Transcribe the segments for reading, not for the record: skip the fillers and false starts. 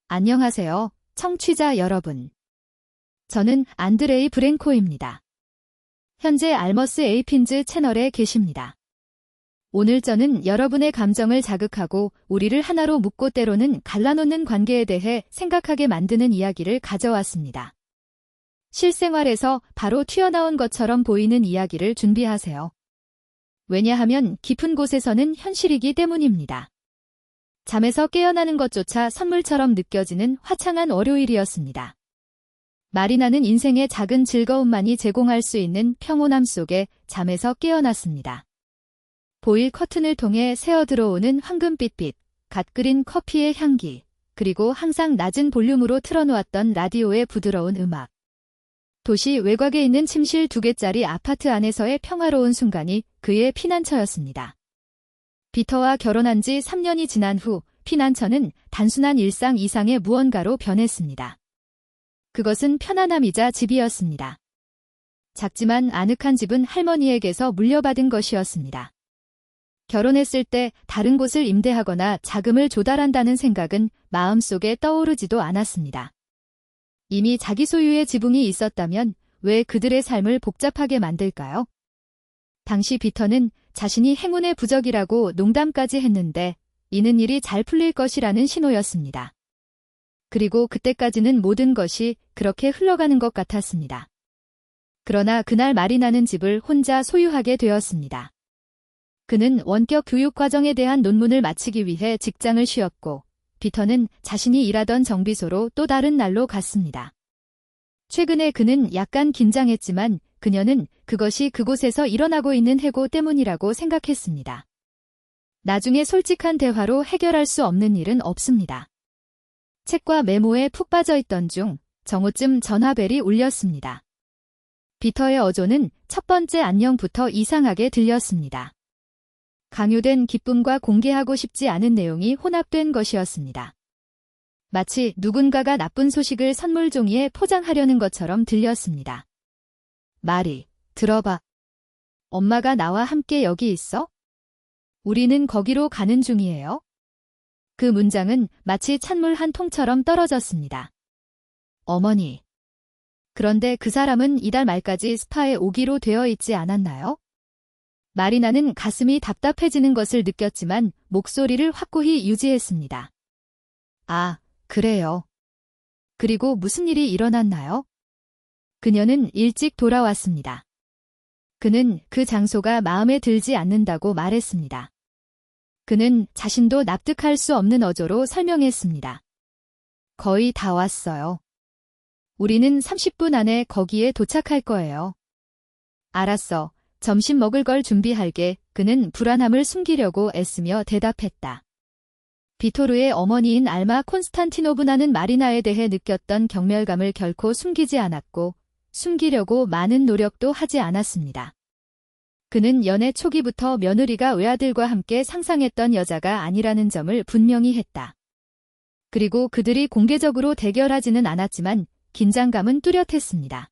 안녕하세요, 청취자 여러분. 저는 안드레이 브랭코입니다. 현재 알머스 에이핀즈 채널에 계십니다. 오늘 저는 여러분의 감정을 자극하고 우리를 하나로 묶고 때로는 갈라놓는 관계에 대해 생각하게 만드는 이야기를 가져왔습니다. 실생활에서 바로 튀어나온 것처럼 보이는 이야기를 준비하세요. 왜냐하면 깊은 곳에서는 현실이기 때문입니다. 잠에서 깨어나는 것조차 선물처럼 느껴지는 화창한 월요일이었습니다. 마리나는 인생의 작은 즐거움만이 제공할 수 있는 평온함 속에 잠에서 깨어났습니다. 보일 커튼을 통해 새어들어오는 황금빛빛, 갓 끓인 커피의 향기, 그리고 항상 낮은 볼륨으로 틀어놓았던 라디오의 부드러운 음악. 도시 외곽에 있는 침실 2개짜리 아파트 안에서의 평화로운 순간이 그의 피난처였습니다. 피터와 결혼한 지 3년이 지난 후 피난처는 단순한 일상 이상의 무언가로 변했습니다. 그것은 편안함이자 집이었습니다. 작지만 아늑한 집은 할머니에게서 물려받은 것이었습니다. 결혼했을 때 다른 곳을 임대하거나 자금을 조달한다는 생각은 마음속에 떠오르지도 않았습니다. 이미 자기 소유의 지붕이 있었다면 왜 그들의 삶을 복잡하게 만들까요? 당시 피터는 자신이 행운의 부적이라고 농담까지 했는데 이는 일이 잘 풀릴 것이라는 신호였습니다. 그리고 그때까지는 모든 것이 그렇게 흘러가는 것 같았습니다. 그러나 그날 마리나는 집을 혼자 소유하게 되었습니다. 그는 원격 교육 과정에 대한 논문을 마치기 위해 직장을 쉬었고 피터는 자신이 일하던 정비소로 또 다른 날로 갔습니다. 최근에 그는 약간 긴장했지만 그녀는 그것이 그곳에서 일어나고 있는 해고 때문이라고 생각했습니다. 나중에 솔직한 대화로 해결할 수 없는 일은 없습니다. 책과 메모에 푹 빠져 있던 중 정오쯤 전화벨이 울렸습니다. 피터의 어조는 첫 번째 안녕부터 이상하게 들렸습니다. 강요된 기쁨과 공개하고 싶지 않은 내용이 혼합된 것이었습니다. 마치 누군가가 나쁜 소식을 선물 종이에 포장하려는 것처럼 들렸습니다. 마리, 들어봐. 엄마가 나와 함께 여기 있어? 우리는 거기로 가는 중이에요. 그 문장은 마치 찬물 한 통처럼 떨어졌습니다. 어머니. 그런데 그 사람은 이달 말까지 스파에 오기로 되어 있지 않았나요? 마리나는 가슴이 답답해지는 것을 느꼈지만 목소리를 확고히 유지했습니다. 아, 그래요. 그리고 무슨 일이 일어났나요? 그녀는 일찍 돌아왔습니다. 그는 그 장소가 마음에 들지 않는다고 말했습니다. 그는 자신도 납득할 수 없는 어조로 설명했습니다. 거의 다 왔어요. 우리는 30분 안에 거기에 도착할 거예요. 알았어. 점심 먹을 걸 준비할게. 그는 불안함을 숨기려고 애쓰며 대답했다. 비토르의 어머니인 알마 콘스탄티노브나는 마리나에 대해 느꼈던 경멸감을 결코 숨기지 않았고 숨기려고 많은 노력도 하지 않았습니다. 그는 연애 초기부터 며느리가 외아들과 함께 상상했던 여자가 아니라는 점을 분명히 했다. 그리고 그들이 공개적으로 대결하지는 않았지만 긴장감은 뚜렷했습니다.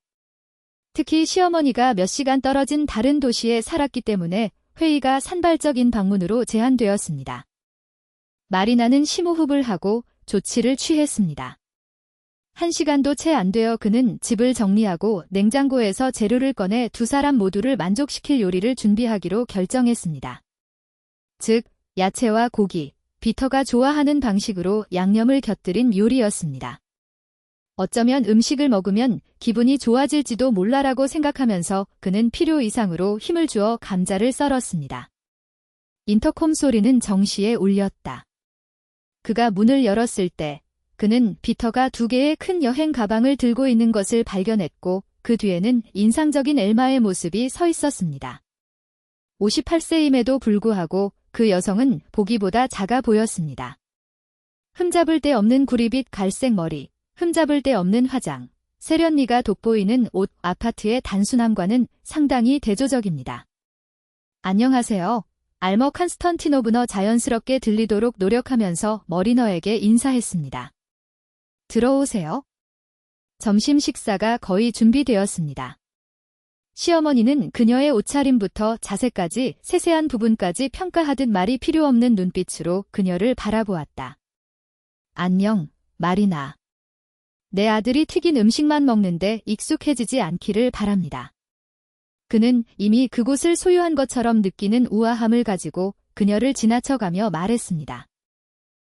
특히 시어머니가 몇 시간 떨어진 다른 도시에 살았기 때문에 회의가 산발적인 방문으로 제한되었습니다. 마리나는 심호흡을 하고 조치를 취했습니다. 1시간도 채 안 되어 그는 집을 정리하고 냉장고에서 재료를 꺼내 두 사람 모두를 만족시킬 요리를 준비하기로 결정했습니다. 즉, 야채와 고기, 피터가 좋아하는 방식으로 양념을 곁들인 요리였습니다. 어쩌면 음식을 먹으면 기분이 좋아질지도 몰라라고 생각하면서 그는 필요 이상으로 힘을 주어 감자를 썰었습니다. 인터콤 소리는 정시에 울렸다. 그가 문을 열었을 때 그는 피터가 2개의 큰 여행 가방을 들고 있는 것을 발견했고 그 뒤에는 인상적인 엘마의 모습이 서 있었습니다. 58세임에도 불구하고 그 여성은 보기보다 작아 보였습니다. 흠잡을 데 없는 구리빛 갈색 머리, 흠잡을 데 없는 화장, 세련미가 돋보이는 옷, 아파트의 단순함과는 상당히 대조적입니다. 안녕하세요. 알머 콘스탄티노브너 자연스럽게 들리도록 노력하면서 머리너에게 인사했습니다. 들어오세요. 점심 식사가 거의 준비되었습니다. 시어머니는 그녀의 옷차림부터 자세까지 세세한 부분까지 평가하듯 말이 필요 없는 눈빛으로 그녀를 바라보았다. 안녕, 마리나. 내 아들이 튀긴 음식만 먹는데 익숙해지지 않기를 바랍니다. 그는 이미 그곳을 소유한 것처럼 느끼는 우아함을 가지고 그녀를 지나쳐가며 말했습니다.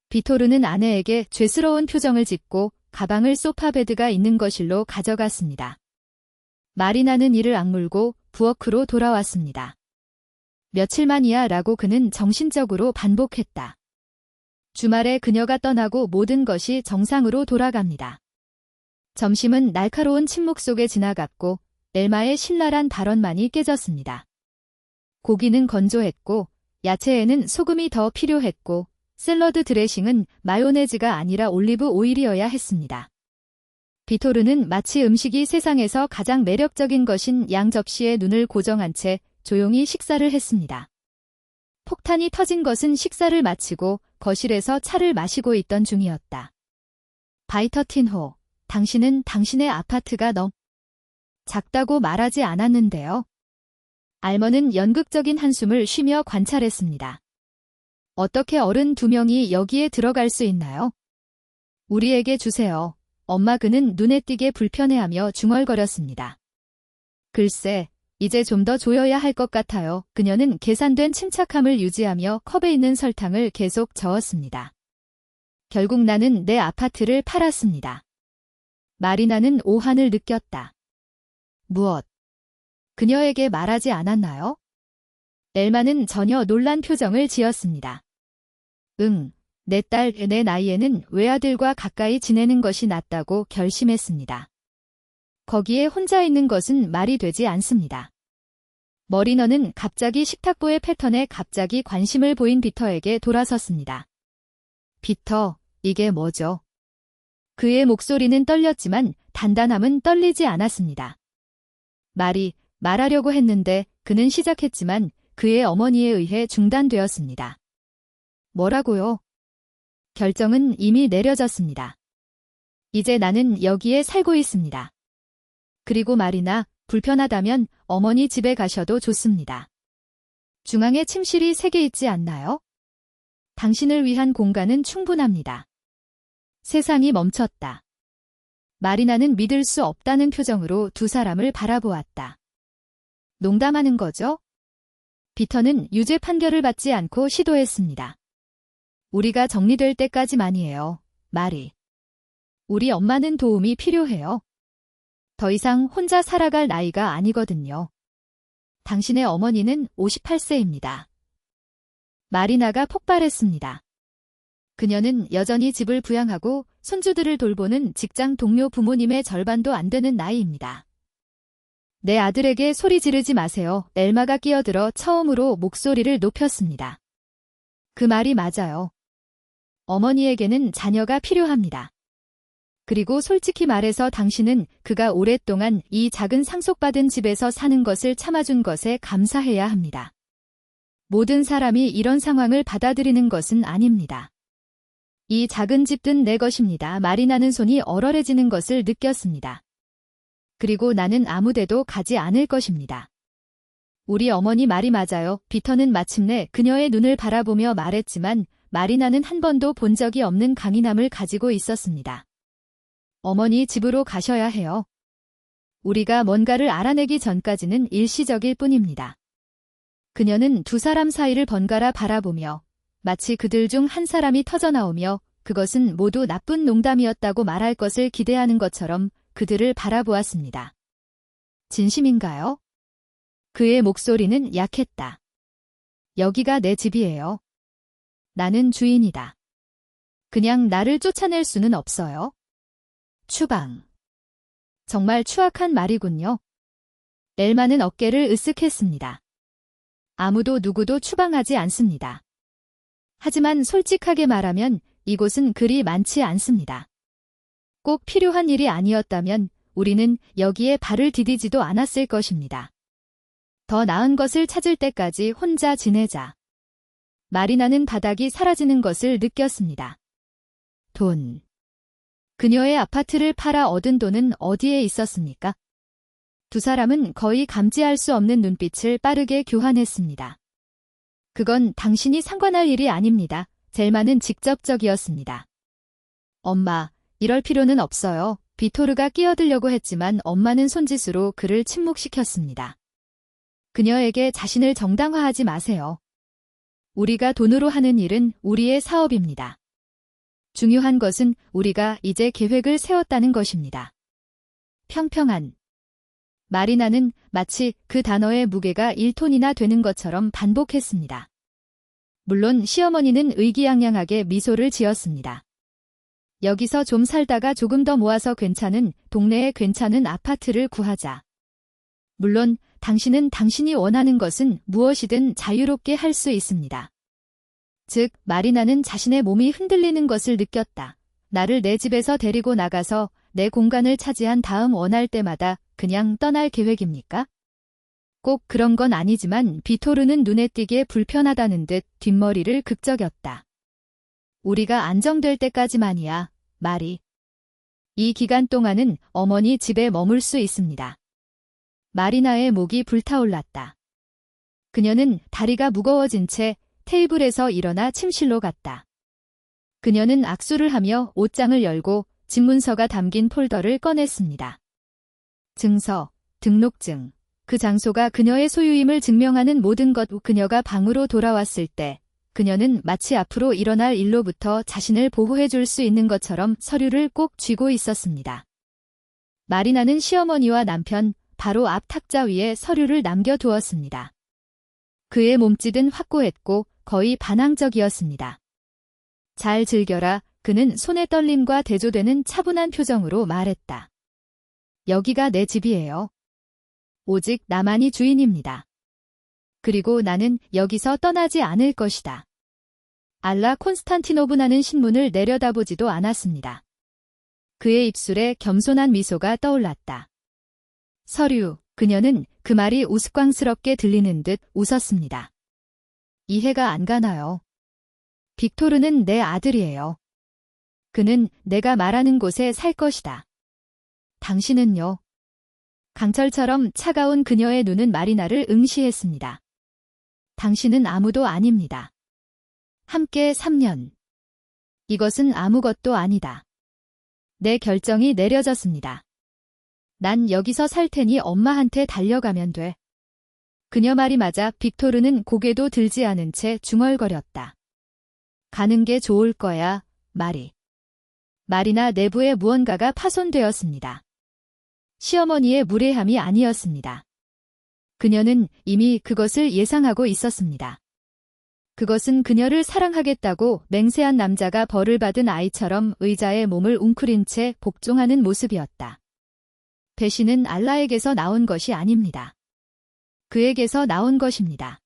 비토르는 아내에게 죄스러운 표정을 짓고 가방을 소파 베드가 있는 거실로 가져갔습니다. 마리나는 이를 악물고 부엌으로 돌아왔습니다. 며칠만이야 라고 그는 정신적으로 반복했다. 주말에 그녀가 떠나고 모든 것이 정상으로 돌아갑니다. 점심은 날카로운 침묵 속에 지나갔고 엘마의 신랄한 발언만이 깨졌습니다. 고기는 건조했고 야채에는 소금이 더 필요했고 샐러드 드레싱은 마요네즈가 아니라 올리브 오일이어야 했습니다. 비토르는 마치 음식이 세상에서 가장 매력적인 것인 양 접시에 눈을 고정한 채 조용히 식사를 했습니다. 폭탄이 터진 것은 식사를 마치고 거실에서 차를 마시고 있던 중이었다. 바이터틴호, 당신은 당신의 아파트가 너무 작다고 말하지 않았는데요. 알먼은 연극적인 한숨을 쉬며 관찰했습니다. 어떻게 어른 2명이 여기에 들어갈 수 있나요? 우리에게 주세요. 엄마 그는 눈에 띄게 불편해하며 중얼거렸습니다. 글쎄, 이제 좀 더 조여야 할 것 같아요. 그녀는 계산된 침착함을 유지하며 컵에 있는 설탕을 계속 저었습니다. 결국 나는 내 아파트를 팔았습니다. 마리나는 오한을 느꼈다. 무엇? 그녀에게 말하지 않았나요? 엘마는 전혀 놀란 표정을 지었습니다. 내 딸, 내 나이에는 외아들과 가까이 지내는 것이 낫다고 결심했습니다. 거기에 혼자 있는 것은 말이 되지 않습니다. 머리너는 갑자기 식탁보의 패턴에 갑자기 관심을 보인 비터에게 돌아섰습니다. 비터, 이게 뭐죠? 그의 목소리는 떨렸지만 단단함은 떨리지 않았습니다. 말하려고 했는데 그는 시작했지만 그의 어머니에 의해 중단되었습니다. 뭐라고요? 결정은 이미 내려졌습니다. 이제 나는 여기에 살고 있습니다. 그리고 마리나, 불편하다면 어머니 집에 가셔도 좋습니다. 중앙에 침실이 3개 있지 않나요? 당신을 위한 공간은 충분합니다. 세상이 멈췄다. 마리나는 믿을 수 없다는 표정으로 두 사람을 바라보았다. 농담하는 거죠? 비터는 유죄 판결을 받지 않고 시도했습니다. 우리가 정리될 때까지만이에요, 마리. 우리 엄마는 도움이 필요해요. 더 이상 혼자 살아갈 나이가 아니거든요. 당신의 어머니는 58세입니다. 마리나가 폭발했습니다. 그녀는 여전히 집을 부양하고 손주들을 돌보는 직장 동료 부모님의 절반도 안 되는 나이입니다. 내 아들에게 소리 지르지 마세요. 엘마가 끼어들어 처음으로 목소리를 높였습니다. 그 말이 맞아요. 어머니에게는 자녀가 필요합니다. 그리고 솔직히 말해서 당신은 그가 오랫동안 이 작은 상속받은 집에서 사는 것을 참아준 것에 감사해야 합니다. 모든 사람이 이런 상황을 받아들이는 것은 아닙니다. 이 작은 집은 내 것입니다. 마리나는 손이 얼얼해지는 것을 느꼈습니다. 그리고 나는 아무데도 가지 않을 것입니다. 우리 어머니 말이 맞아요. 비터는 마침내 그녀의 눈을 바라보며 말했지만 마리나는 한 번도 본 적이 없는 강인함을 가지고 있었습니다. 어머니 집으로 가셔야 해요. 우리가 뭔가를 알아내기 전까지는 일시적일 뿐입니다. 그녀는 두 사람 사이를 번갈아 바라보며 마치 그들 중 한 사람이 터져나오며 그것은 모두 나쁜 농담이었다고 말할 것을 기대하는 것처럼 그들을 바라보았습니다. 진심인가요? 그의 목소리는 약했다. 여기가 내 집이에요. 나는 주인이다. 그냥 나를 쫓아낼 수는 없어요. 추방. 정말 추악한 말이군요. 엘마는 어깨를 으쓱했습니다. 아무도 누구도 추방하지 않습니다. 하지만 솔직하게 말하면 이곳은 그리 많지 않습니다. 꼭 필요한 일이 아니었다면 우리는 여기에 발을 디디지도 않았을 것입니다. 더 나은 것을 찾을 때까지 혼자 지내자. 마리나는 바닥이 사라지는 것을 느꼈습니다. 돈. 그녀의 아파트를 팔아 얻은 돈은 어디에 있었습니까? 두 사람은 거의 감지할 수 없는 눈빛을 빠르게 교환했습니다. 그건 당신이 상관할 일이 아닙니다. 젤마는 직접적이었습니다. 엄마, 이럴 필요는 없어요. 비토르가 끼어들려고 했지만 엄마는 손짓으로 그를 침묵시켰습니다. 그녀에게 자신을 정당화하지 마세요. 우리가 돈으로 하는 일은 우리의 사업입니다. 중요한 것은 우리가 이제 계획을 세웠다는 것입니다. 평평한. 마리나는 마치 그 단어의 무게가 1톤이나 되는 것처럼 반복했습니다. 물론 시어머니는 의기양양하게 미소를 지었습니다. 여기서 좀 살다가 조금 더 모아서 괜찮은 동네에 괜찮은 아파트를 구하자. 물론 당신은 당신이 원하는 것은 무엇이든 자유롭게 할 수 있습니다. 즉, 마리나는 자신의 몸이 흔들리는 것을 느꼈다. 나를 내 집에서 데리고 나가서 내 공간을 차지한 다음 원할 때마다 그냥 떠날 계획입니까? 꼭 그런 건 아니지만 비토르는 눈에 띄게 불편하다는 듯 뒷머리를 극적였다. 우리가 안정될 때까지만이야, 마리. 이 기간 동안은 어머니 집에 머물 수 있습니다. 마리나의 목이 불타올랐다. 그녀는 다리가 무거워진 채 테이블에서 일어나 침실로 갔다. 그녀는 악수를 하며 옷장을 열고 집문서가 담긴 폴더를 꺼냈습니다. 증서, 등록증, 그 장소가 그녀의 소유임을 증명하는 모든 것. 그녀가 방으로 돌아왔을 때 그녀는 마치 앞으로 일어날 일로부터 자신을 보호해 줄 수 있는 것처럼 서류를 꼭 쥐고 있었습니다. 마리나는 시어머니와 남편, 바로 앞 탁자 위에 서류를 남겨두었습니다. 그의 몸짓은 확고했고 거의 반항적이었습니다. 잘 즐겨라. 그는 손의 떨림과 대조되는 차분한 표정으로 말했다. 여기가 내 집이에요. 오직 나만이 주인입니다. 그리고 나는 여기서 떠나지 않을 것이다. 알라 콘스탄티노브나는 신문을 내려다보지도 않았습니다. 그의 입술에 겸손한 미소가 떠올랐다. 서류, 그녀는 그 말이 우스꽝스럽게 들리는 듯 웃었습니다. 이해가 안 가나요? 빅토르는 내 아들이에요. 그는 내가 말하는 곳에 살 것이다. 당신은요? 강철처럼 차가운 그녀의 눈은 마리나를 응시했습니다. 당신은 아무도 아닙니다. 함께 3년. 이것은 아무것도 아니다. 내 결정이 내려졌습니다. 난 여기서 살 테니 엄마한테 달려가면 돼. 그녀 말이 맞아 빅토르는 고개도 들지 않은 채 중얼거렸다. 가는 게 좋을 거야, 마리. 마리나 내부에 무언가가 파손되었습니다. 시어머니의 무례함이 아니었습니다. 그녀는 이미 그것을 예상하고 있었습니다. 그것은 그녀를 사랑하겠다고 맹세한 남자가 벌을 받은 아이처럼 의자에 몸을 웅크린 채 복종하는 모습이었다. 배신은 알라에게서 나온 것이 아닙니다. 그에게서 나온 것입니다.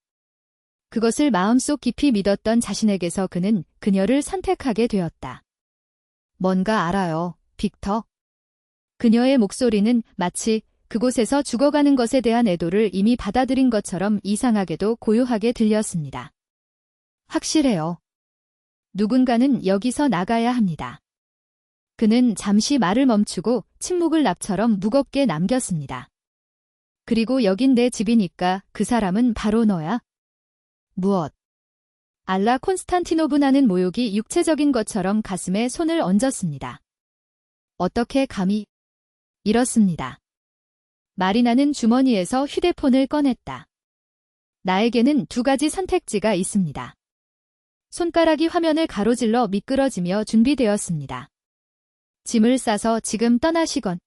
그것을 마음속 깊이 믿었던 자신에게서 그는 그녀를 선택하게 되었다. 뭔가 알아요, 빅터. 그녀의 목소리는 마치 그곳에서 죽어가는 것에 대한 애도를 이미 받아들인 것처럼 이상하게도 고요하게 들렸습니다. 확실해요. 누군가는 여기서 나가야 합니다. 그는 잠시 말을 멈추고 침묵을 납처럼 무겁게 남겼습니다. 그리고 여긴 내 집이니까 그 사람은 바로 너야. 무엇? 알라 콘스탄티노브나는 모욕이 육체적인 것처럼 가슴에 손을 얹었습니다. 어떻게 감히? 이렇습니다. 마리나는 주머니에서 휴대폰을 꺼냈다. 나에게는 두 가지 선택지가 있습니다. 손가락이 화면을 가로질러 미끄러지며 준비되었습니다. 짐을 싸서 지금 떠나시건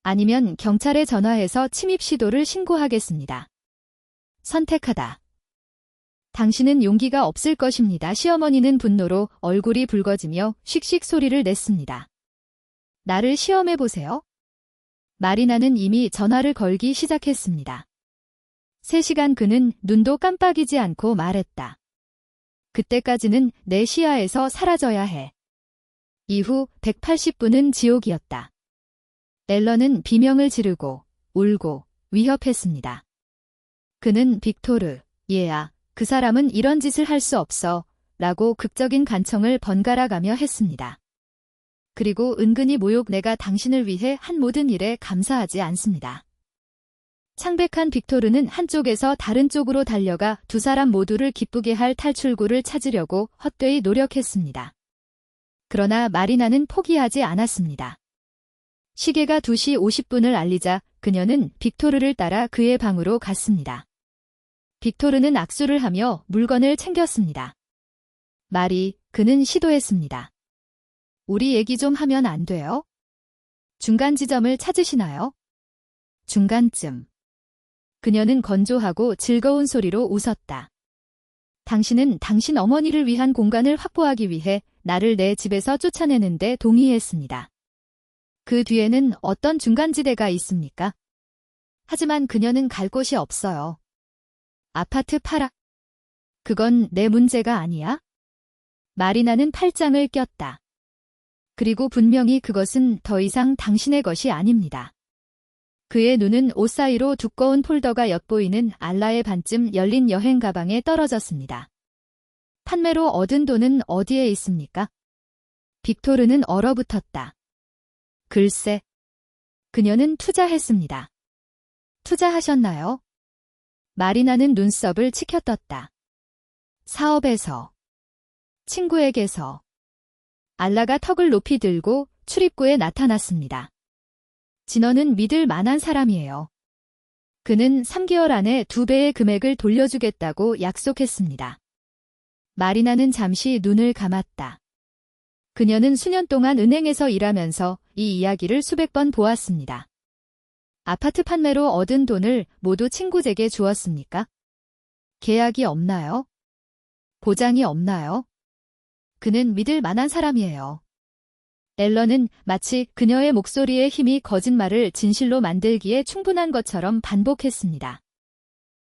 아니면 경찰에 전화해서 침입 시도를 신고하겠습니다. 선택하다. 당신은 용기가 없을 것입니다. 시어머니는 분노로 얼굴이 붉어지며 씩씩 소리를 냈습니다. 나를 시험해보세요. 마리나는 이미 전화를 걸기 시작했습니다. 3시간 그는 눈도 깜빡이지 않고 말했다. 그때까지는 내 시야에서 사라져야 해. 이후 180분은 지옥이었다. 앨런은 비명을 지르고 울고 위협했습니다. 그는 빅토르, 얘야, 그 사람은 이런 짓을 할 수 없어 라고 극적인 간청을 번갈아가며 했습니다. 그리고 은근히 모욕 내가 당신을 위해 한 모든 일에 감사하지 않습니다. 창백한 빅토르는 한쪽에서 다른 쪽으로 달려가 두 사람 모두를 기쁘게 할 탈출구를 찾으려고 헛되이 노력했습니다. 그러나 마리나는 포기하지 않았습니다. 시계가 2시 50분을 알리자 그녀는 빅토르를 따라 그의 방으로 갔습니다. 빅토르는 악수를 하며 물건을 챙겼습니다. 마리, 그는 시도했습니다. 우리 얘기 좀 하면 안 돼요? 중간 지점을 찾으시나요? 중간쯤. 그녀는 건조하고 즐거운 소리로 웃었다. 당신은 당신 어머니를 위한 공간을 확보하기 위해 나를 내 집에서 쫓아내는데 동의했습니다. 그 뒤에는 어떤 중간지대가 있습니까? 하지만 그녀는 갈 곳이 없어요. 아파트 팔아. 그건 내 문제가 아니야? 마리나는 팔짱을 꼈다. 그리고 분명히 그것은 더 이상 당신의 것이 아닙니다. 그의 눈은 옷 사이로 두꺼운 폴더가 엿보이는 알라의 반쯤 열린 여행 가방에 떨어졌습니다. 판매로 얻은 돈은 어디에 있습니까? 빅토르는 얼어붙었다. 글쎄. 그녀는 투자했습니다. 투자하셨나요? 마리나는 눈썹을 치켜떴다. 사업에서. 친구에게서. 알라가 턱을 높이 들고 출입구에 나타났습니다. 진원은 믿을 만한 사람이에요. 그는 3개월 안에 2배의 금액을 돌려주겠다고 약속했습니다. 마리나는 잠시 눈을 감았다. 그녀는 수년 동안 은행에서 일하면서 이 이야기를 수백 번 보았습니다. 아파트 판매로 얻은 돈을 모두 친구에게 주었습니까? 계약이 없나요? 보장이 없나요? 그는 믿을 만한 사람이에요. 앨런은 마치 그녀의 목소리의 힘이 거짓말을 진실로 만들기에 충분한 것처럼 반복했습니다.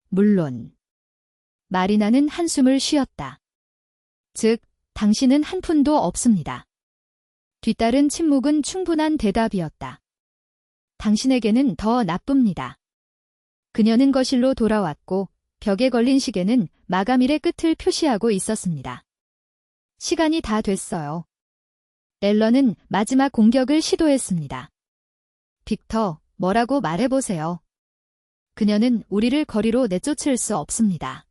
물론. 마리나는 한숨을 쉬었다. 즉, 당신은 한 푼도 없습니다. 뒤따른 침묵은 충분한 대답이었다. 당신에게는 더 나쁩니다. 그녀는 거실로 돌아왔고 벽에 걸린 시계는 마감일의 끝을 표시하고 있었습니다. 시간이 다 됐어요. 앨런은 마지막 공격을 시도했습니다. 빅터, 뭐라고 말해보세요. 그녀는 우리를 거리로 내쫓을 수 없습니다.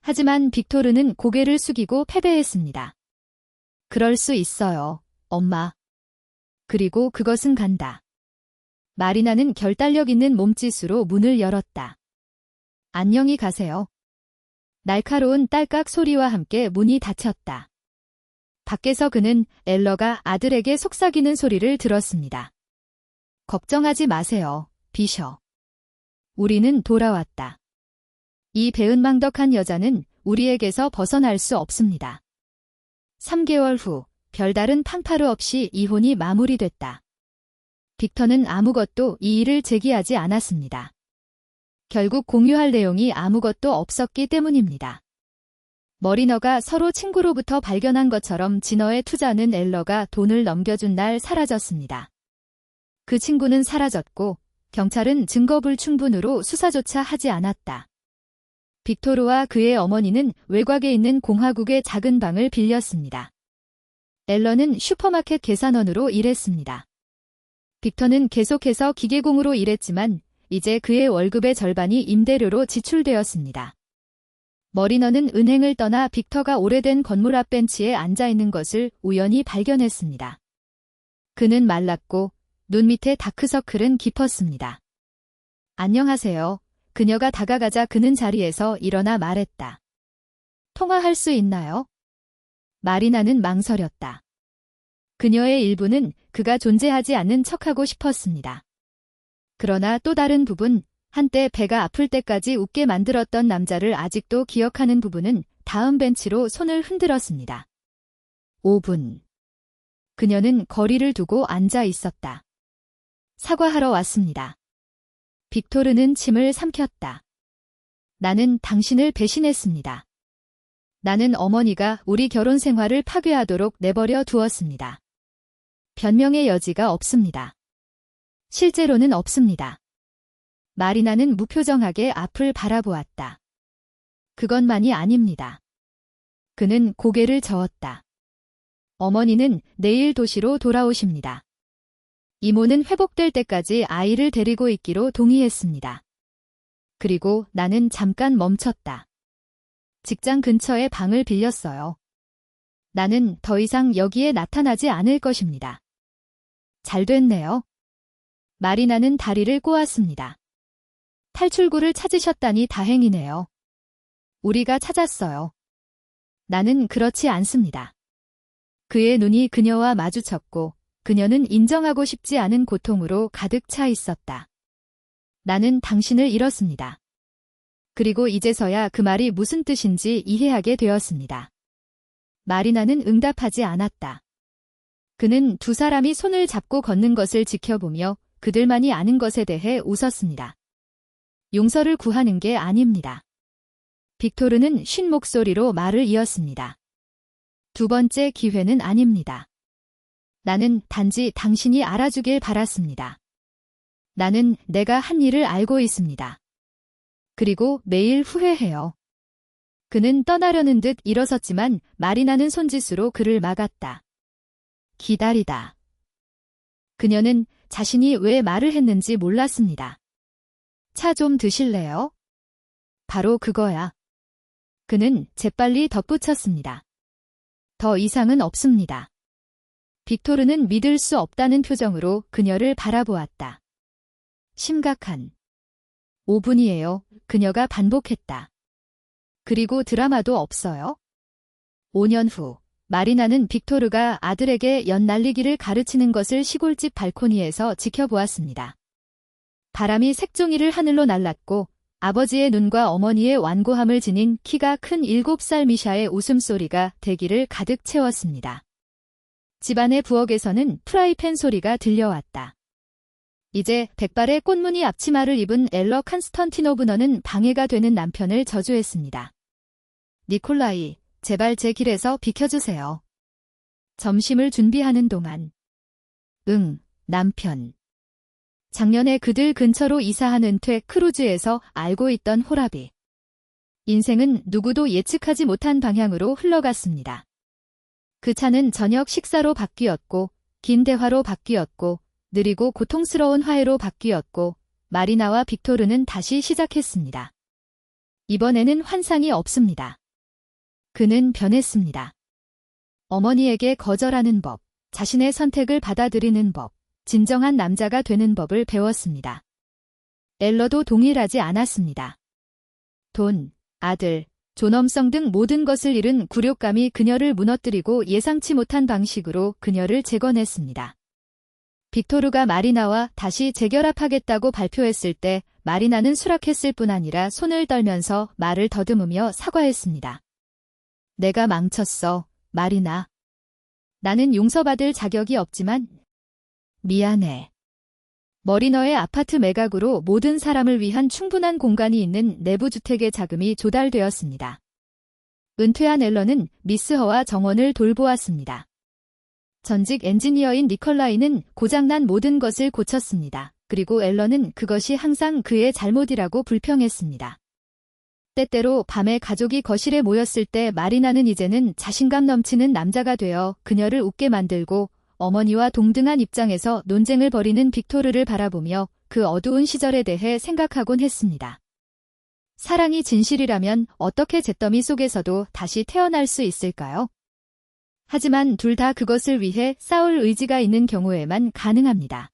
하지만 빅토르는 고개를 숙이고 패배했습니다. 그럴 수 있어요, 엄마. 그리고 그것은 간다. 마리나는 결단력 있는 몸짓으로 문을 열었다. 안녕히 가세요. 날카로운 딸깍 소리와 함께 문이 닫혔다. 밖에서 그는 앨러가 아들에게 속삭이는 소리를 들었습니다. 걱정하지 마세요, 비셔. 우리는 돌아왔다. 이 배은망덕한 여자는 우리에게서 벗어날 수 없습니다. 3개월 후 별다른 팡파르 없이 이혼이 마무리됐다. 빅터는 아무것도 이의를 제기하지 않았습니다. 결국 공유할 내용이 아무것도 없었기 때문입니다. 머리너가 서로 친구로부터 발견한 것처럼 진어의 투자는 앨러가 돈을 넘겨준 날 사라졌습니다. 그 친구는 사라졌고 경찰은 증거불충분으로 수사조차 하지 않았다. 빅토르와 그의 어머니는 외곽에 있는 공화국의 작은 방을 빌렸습니다. 앨런은 슈퍼마켓 계산원으로 일했습니다. 빅터는 계속해서 기계공으로 일했지만 이제 그의 월급의 절반이 임대료로 지출되었습니다. 머리너는 은행을 떠나 빅터가 오래된 건물 앞 벤치에 앉아있는 것을 우연히 발견했습니다. 그는 말랐고 눈 밑에 다크서클은 깊었습니다. 안녕하세요. 그녀가 다가가자 그는 자리에서 일어나 말했다. 통화할 수 있나요? 마리나는 망설였다. 그녀의 일부는 그가 존재하지 않는 척하고 싶었습니다. 그러나 또 다른 부분, 한때 배가 아플 때까지 웃게 만들었던 남자를 아직도 기억하는 부분은 다음 벤치로 손을 흔들었습니다. 5분. 그녀는 거리를 두고 앉아 있었다. 사과하러 왔습니다. 빅토르는 침을 삼켰다. 나는 당신을 배신했습니다. 나는 어머니가 우리 결혼 생활을 파괴하도록 내버려 두었습니다. 변명의 여지가 없습니다. 실제로는 없습니다. 마리나는 무표정하게 앞을 바라보았다. 그것만이 아닙니다. 그는 고개를 저었다. 어머니는 내일 도시로 돌아오십니다. 이모는 회복될 때까지 아이를 데리고 있기로 동의했습니다. 그리고 나는 잠깐 멈췄다. 직장 근처에 방을 빌렸어요. 나는 더 이상 여기에 나타나지 않을 것입니다. 잘 됐네요. 마리나는 다리를 꼬았습니다. 탈출구를 찾으셨다니 다행이네요. 우리가 찾았어요. 나는 그렇지 않습니다. 그의 눈이 그녀와 마주쳤고 그녀는 인정하고 싶지 않은 고통으로 가득 차 있었다. 나는 당신을 잃었습니다. 그리고 이제서야 그 말이 무슨 뜻인지 이해하게 되었습니다. 마리나는 응답하지 않았다. 그는 두 사람이 손을 잡고 걷는 것을 지켜보며 그들만이 아는 것에 대해 웃었습니다. 용서를 구하는 게 아닙니다. 빅토르는 쉰 목소리로 말을 이었습니다. 두 번째 기회는 아닙니다. 나는 단지 당신이 알아주길 바랐습니다. 나는 내가 한 일을 알고 있습니다. 그리고 매일 후회해요. 그는 떠나려는 듯 일어섰지만 마리나는 손짓으로 그를 막았다. 기다리다. 그녀는 자신이 왜 말을 했는지 몰랐습니다. 차 좀 드실래요? 바로 그거야. 그는 재빨리 덧붙였습니다. 더 이상은 없습니다. 빅토르는 믿을 수 없다는 표정으로 그녀를 바라보았다. 심각한. 5분이에요. 그녀가 반복했다. 그리고 드라마도 없어요? 5년 후, 마리나는 빅토르가 아들에게 연 날리기를 가르치는 것을 시골집 발코니에서 지켜보았습니다. 바람이 색종이를 하늘로 날랐고 아버지의 눈과 어머니의 완고함을 지닌 키가 큰 7살 미샤의 웃음소리가 대기를 가득 채웠습니다. 집안의 부엌에서는 프라이팬 소리가 들려왔다. 이제 백발의 꽃무늬 앞치마를 입은 엘러 칸스턴티노브너는 방해가 되는 남편을 저주했습니다. 니콜라이, 제발 제 길에서 비켜주세요. 점심을 준비하는 동안. 응, 남편. 작년에 그들 근처로 이사한 은퇴 크루즈에서 알고 있던 호라비. 인생은 누구도 예측하지 못한 방향으로 흘러갔습니다. 그 차는 저녁 식사로 바뀌었고, 긴 대화로 바뀌었고, 느리고 고통스러운 화해로 바뀌었고, 마리나와 빅토르는 다시 시작했습니다. 이번에는 환상이 없습니다. 그는 변했습니다. 어머니에게 거절하는 법, 자신의 선택을 받아들이는 법, 진정한 남자가 되는 법을 배웠습니다. 엘러도 동일하지 않았습니다. 돈, 아들, 존엄성 등 모든 것을 잃은 굴욕감이 그녀를 무너뜨리고 예상치 못한 방식으로 그녀를 재건했습니다. 빅토르가 마리나와 다시 재결합하겠다고 발표했을 때 마리나는 수락했을 뿐 아니라 손을 떨면서 말을 더듬으며 사과했습니다. 내가 망쳤어, 마리나. 나는 용서받을 자격이 없지만 미안해. 머리너의 아파트 매각으로 모든 사람을 위한 충분한 공간이 있는 내부 주택의 자금이 조달되었습니다. 은퇴한 앨런은 미스허와 정원을 돌보았습니다. 전직 엔지니어인 니콜라이는 고장난 모든 것을 고쳤습니다. 그리고 앨런은 그것이 항상 그의 잘못이라고 불평했습니다. 때때로 밤에 가족이 거실에 모였을 때 마리나는 이제는 자신감 넘치는 남자가 되어 그녀를 웃게 만들고 어머니와 동등한 입장에서 논쟁을 벌이는 빅토르를 바라보며 그 어두운 시절에 대해 생각하곤 했습니다. 사랑이 진실이라면 어떻게 잿더미 속에서도 다시 태어날 수 있을까요? 하지만 둘 다 그것을 위해 싸울 의지가 있는 경우에만 가능합니다.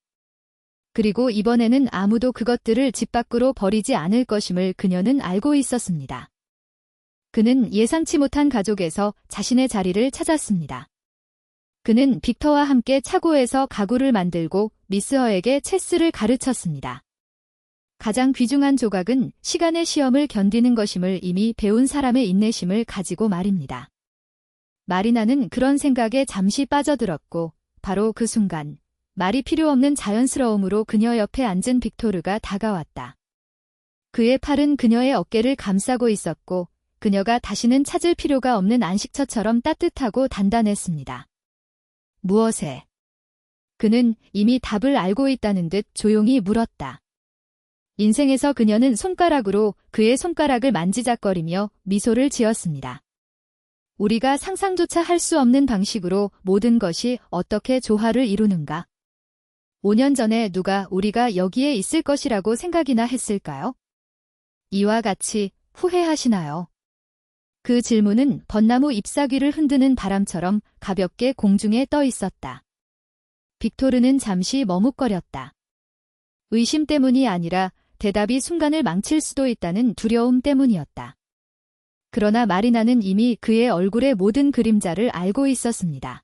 그리고 이번에는 아무도 그것들을 집 밖으로 버리지 않을 것임을 그녀는 알고 있었습니다. 그는 예상치 못한 가족에서 자신의 자리를 찾았습니다. 그는 빅터와 함께 차고에서 가구를 만들고 미스허에게 체스를 가르쳤습니다. 가장 귀중한 조각은 시간의 시험을 견디는 것임을 이미 배운 사람의 인내심을 가지고 말입니다. 마리나는 그런 생각에 잠시 빠져들었고 바로 그 순간 말이 필요 없는 자연스러움으로 그녀 옆에 앉은 빅토르가 다가왔다. 그의 팔은 그녀의 어깨를 감싸고 있었고 그녀가 다시는 찾을 필요가 없는 안식처처럼 따뜻하고 단단했습니다. 무엇에? 그는 이미 답을 알고 있다는 듯 조용히 물었다. 인생에서 그녀는 손가락으로 그의 손가락을 만지작거리며 미소를 지었습니다. 우리가 상상조차 할 수 없는 방식으로 모든 것이 어떻게 조화를 이루는가? 5년 전에 누가 우리가 여기에 있을 것이라고 생각이나 했을까요? 이와 같이 후회하시나요? 그 질문은 벚나무 잎사귀를 흔드는 바람처럼 가볍게 공중에 떠 있었다. 빅토르는 잠시 머뭇거렸다. 의심 때문이 아니라 대답이 순간을 망칠 수도 있다는 두려움 때문이었다. 그러나 마리나는 이미 그의 얼굴의 모든 그림자를 알고 있었습니다.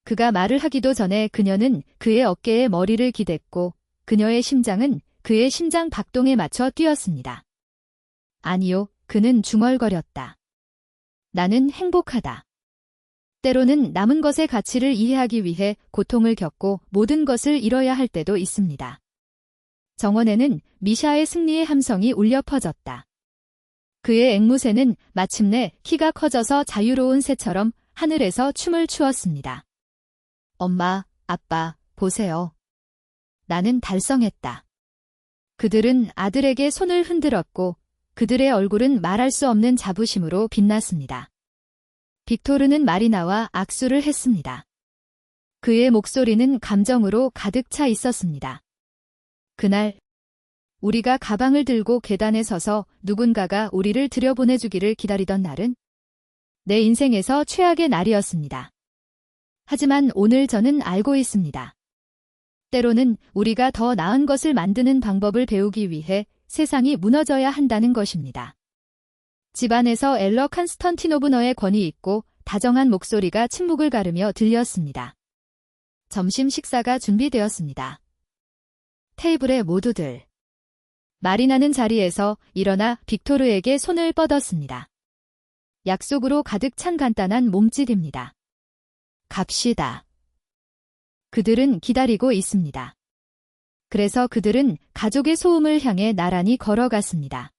그가 말을 하기도 전에 그녀는 그의 어깨에 머리를 기댔고 그녀의 심장은 그의 심장 박동에 맞춰 뛰었습니다. 아니요, 그는 중얼거렸다. 나는 행복하다. 때로는 남은 것의 가치를 이해하기 위해 고통을 겪고 모든 것을 잃어야 할 때도 있습니다. 정원에는 미샤의 승리의 함성이 울려 퍼졌다. 그의 앵무새는 마침내 키가 커져서 자유로운 새처럼 하늘에서 춤을 추었습니다. 엄마, 아빠, 보세요. 나는 달성했다. 그들은 아들에게 손을 흔들었고 그들의 얼굴은 말할 수 없는 자부심으로 빛났습니다. 빅토르는 마리나와 악수를 했습니다. 그의 목소리는 감정으로 가득 차 있었습니다. 그날 우리가 가방을 들고 계단에 서서 누군가가 우리를 들여보내주기를 기다리던 날은 내 인생에서 최악의 날이었습니다. 하지만 오늘 저는 알고 있습니다. 때로는 우리가 더 나은 것을 만드는 방법을 배우기 위해 세상이 무너져야 한다는 것입니다. 집안에서 엘러 칸스턴티노브너의 권위 있고 다정한 목소리가 침묵을 가르며 들렸습니다. 점심 식사가 준비되었습니다. 테이블에 모두들. 마리나는 자리에서 일어나 빅토르에게 손을 뻗었습니다. 약속으로 가득 찬 간단한 몸짓입니다. 갑시다. 그들은 기다리고 있습니다. 그래서 그들은 가족의 소음을 향해 나란히 걸어갔습니다.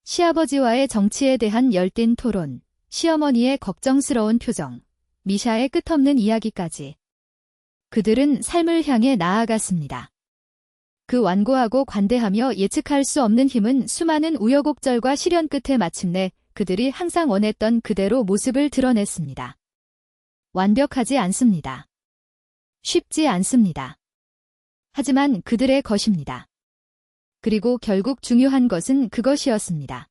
시아버지와의 정치에 대한 열띤 토론, 시어머니의 걱정스러운 표정, 미샤의 끝없는 이야기까지. 그들은 삶을 향해 나아갔습니다. 그 완고하고 관대하며 예측할 수 없는 힘은 수많은 우여곡절과 시련 끝에 마침내 그들이 항상 원했던 그대로 모습을 드러냈습니다. 완벽하지 않습니다. 쉽지 않습니다. 하지만 그들의 것입니다. 그리고 결국 중요한 것은 그것이었습니다.